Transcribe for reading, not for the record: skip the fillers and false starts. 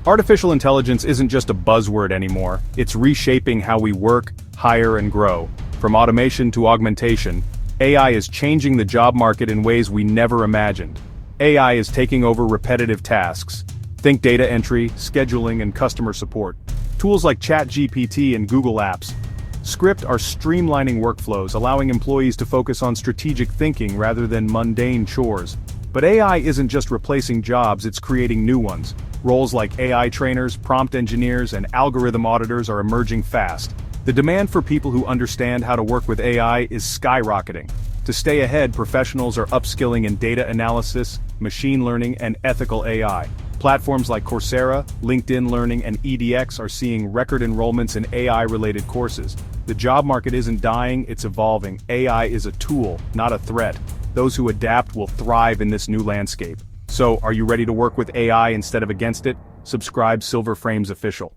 Artificial intelligence isn't just a buzzword anymore, it's reshaping how we work, hire, and grow. From automation to augmentation, AI is changing the job market in ways we never imagined. AI is taking over repetitive tasks. Think data entry, scheduling, and customer support. Tools like ChatGPT and Google Apps. Script are streamlining workflows, allowing employees to focus on strategic thinking rather than mundane chores. But AI isn't just replacing jobs, it's creating new ones. Roles like AI trainers, prompt engineers, and algorithm auditors are emerging fast. The demand for people who understand how to work with AI is skyrocketing. To stay ahead, professionals are upskilling in data analysis, machine learning, and ethical AI. Platforms like Coursera, LinkedIn Learning, and EDX are seeing record enrollments in AI-related courses. The job market isn't dying, it's evolving. AI is a tool, not a threat. Those who adapt will thrive in this new landscape. So, are you ready to work with AI instead of against it? Subscribe Silver Frames Official.